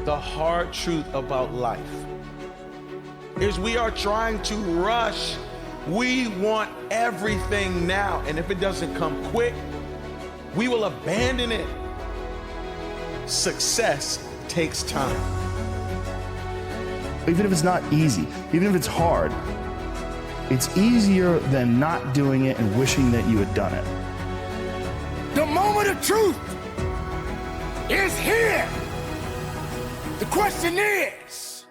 the hard truth about life is we are trying to rush. We want everything now, and if it doesn't come quick, we will abandon it. Success takes time. Even if it's not easy, even if it's hard, it's easier than not doing it and wishing that you had done it. The moment of truth is here. The question is,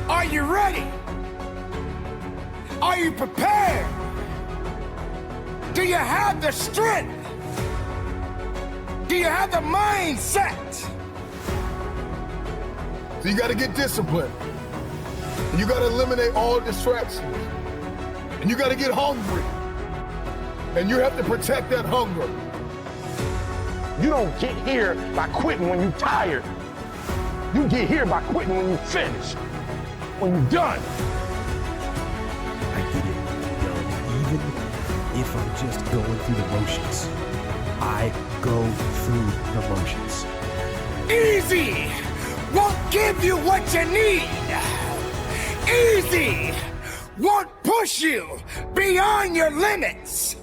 are you ready? Are you prepared? Do you have the strength? Do you have the mindset? So you gotta get disciplined. And you gotta eliminate all distractions. And you gotta get hungry. And you have to protect that hunger. You don't get here by quitting when you're tired. You get here by quitting when you finish, when you're done. I get it, even if I'm just going through the motions. I go through the motions. Easy won't give you what you need. Easy won't push you beyond your limits.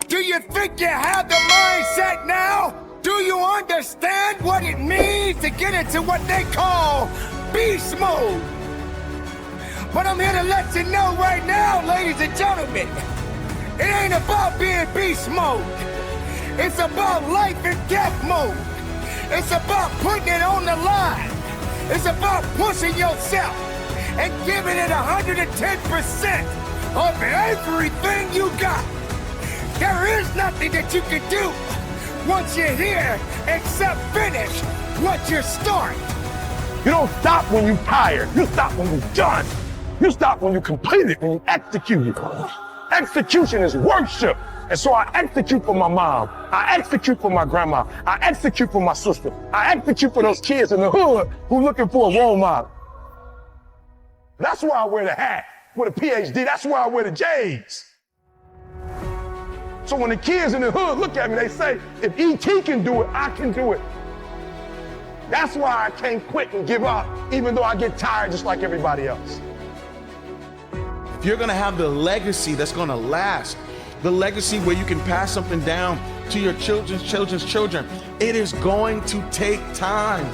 Do you think you have the mindset now? Do you understand what it means to get into what they call beast mode? But I'm here to let you know right now, ladies and gentlemen, it ain't about being beast mode. It's about life and death mode. It's about putting it on the line. It's about pushing yourself and giving it 110% of everything you got. There is nothing that you can do once you're here except finish what you're starting. You don't stop when you're tired. You stop when you're done. You stop when you complete it, when you execute it. Execution is worship. And so I execute for my mom. I execute for my grandma. I execute for my sister. I execute for those kids in the hood who looking for a role model. That's why I wear the hat with a PhD. That's why I wear the J's. So when the kids in the hood look at me, they say, if E.T. can do it, I can do it. That's why I can't quit and give up, even though I get tired just like everybody else. If you're gonna have the legacy that's gonna last, the legacy where you can pass something down to your children's children's children, it is going to take time.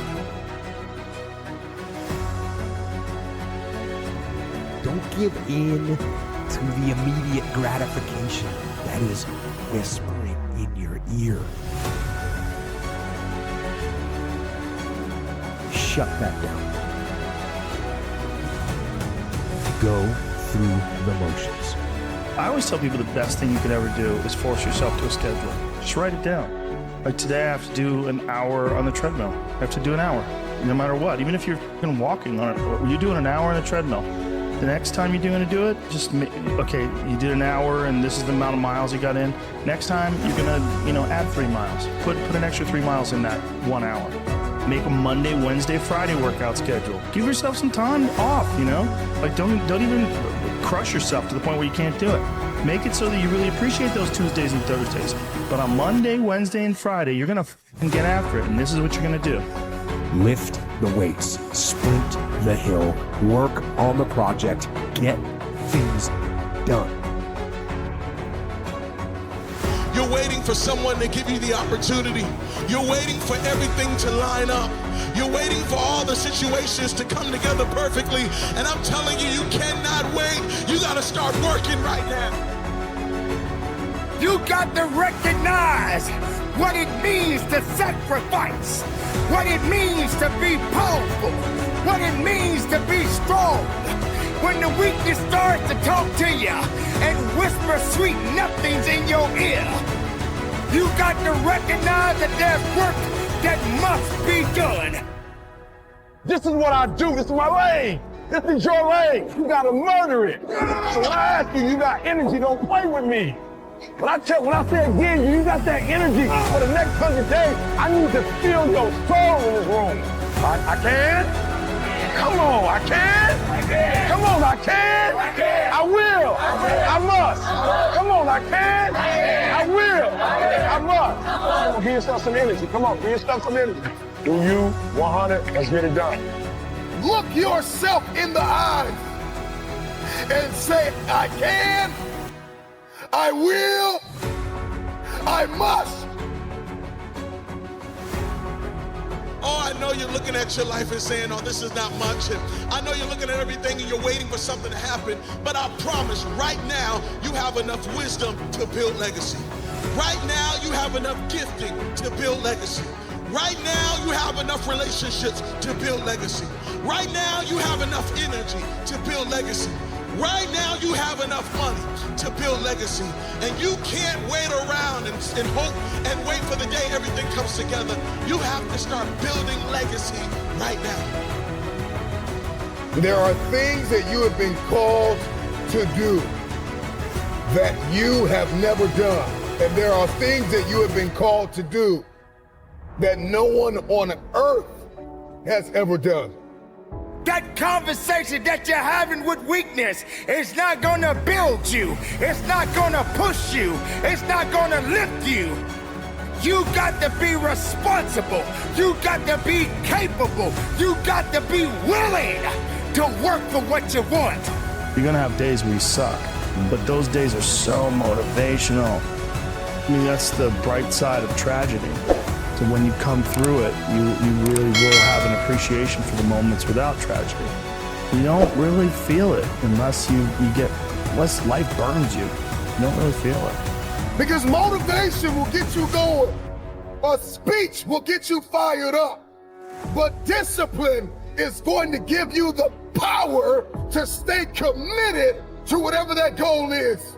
Don't give in to the immediate gratification that is whispering in your ear. Shut that down. Go through the motions. I always tell people the best thing you could ever do is force yourself to a schedule. Just write it down. Like today I have to do an hour on the treadmill. I have to do an hour, no matter what. Even if you're walking on it, you're doing an hour on the treadmill. The next time you're going to do it, just, okay, you did an hour and this is the amount of miles you got in. Next time you're going to, add 3 miles. Put an extra 3 miles in that 1 hour. Make a Monday, Wednesday, Friday workout schedule. Give yourself some time off, Like don't even crush yourself to the point where you can't do it. Make it so that you really appreciate those Tuesdays and Thursdays. But on Monday, Wednesday, and Friday, you're going to get after it, and this is what you're going to do. Lift the weights, sprint the hill, work on the project, get things done. You're waiting for someone to give you the opportunity. You're waiting for everything to line up. You're waiting for all the situations to come together perfectly. And I'm telling you, you cannot wait. You got to start working right now. You got to recognize what it means to sacrifice, what it means to be powerful, what it means to be strong. When the weakness starts to talk to you and whisper sweet nothings in your ear, you got to recognize that there's work that must be done. This is what I do. This is my lane. This is your lane. You gotta murder it. So when I ask you, you got energy, don't play with me. When I say again, you got that energy for the next 100 days. I need to feel your soul in this room. I can. Come on, I can. Come on, I can. I will. I must. Come on, I can. I will. I must. Come on, give yourself some energy. Come on, give yourself some energy. Do you 100? Let's get it done. Look yourself in the eyes and say, I can, I will, I must. Oh, I know you're looking at your life and saying, oh, this is not much. And I know you're looking at everything and you're waiting for something to happen. But I promise, right now, you have enough wisdom to build legacy. Right now, you have enough gifting to build legacy. Right now, you have enough relationships to build legacy. Right now, you have enough energy to build legacy. Right now, you have enough money to build legacy. And you can't wait around and hope and wait for the day everything comes together. You have to start building legacy right now. There are things that you have been called to do that you have never done. And there are things that you have been called to do that no one on earth has ever done. That conversation that you're having with weakness is not gonna build you. It's not gonna push you. It's not gonna lift you. You got to be responsible. You got to be capable. You got to be willing to work for what you want. You're gonna have days where you suck, but those days are so motivational. I mean, that's the bright side of tragedy. So when you come through it, you really will have an appreciation for the moments without tragedy. You don't really feel it unless unless life burns you. You don't really feel it. Because motivation will get you going. A speech will get you fired up. But discipline is going to give you the power to stay committed to whatever that goal is.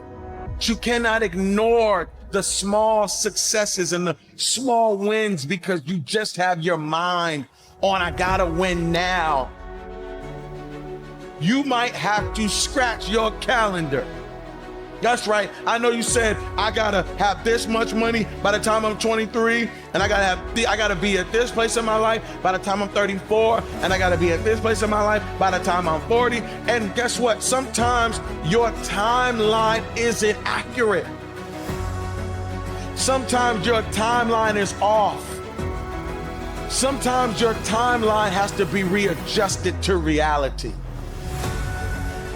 You cannot ignore the small successes and the small wins because you just have your mind on, I gotta win now. You might have to scratch your calendar. That's right. I know you said, I gotta have this much money by the time I'm 23, and I gotta be at this place in my life by the time I'm 34, and I gotta be at this place in my life by the time I'm 40. And guess what? Sometimes your timeline isn't accurate. Sometimes your timeline is off. Sometimes your timeline has to be readjusted to reality.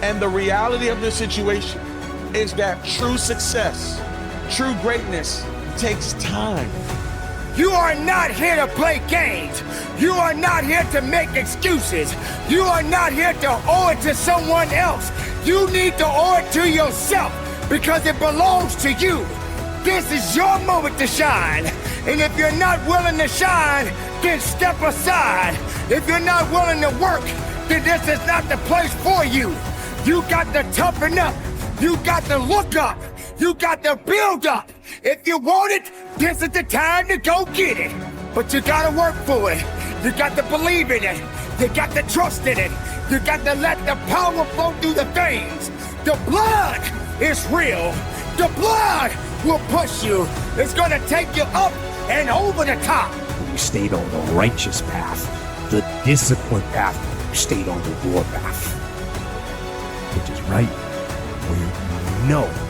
And the reality of the situation is that true success, true greatness takes time. You are not here to play games. You are not here to make excuses. You are not here to owe it to someone else. You need to owe it to yourself because it belongs to you. This is your moment to shine. And if you're not willing to shine, then step aside. If you're not willing to work, then this is not the place for you. You got to toughen up. You got to look up. You got to build up. If you want it, this is the time to go get it. But you got to work for it. You got to believe in it. You got to trust in it. You got to let the power flow through the veins. The blood is real. The blood will push you. It's going to take you up and over the top. You stayed on the righteous path, the disciplined path. You stayed on the war path, which is right where you know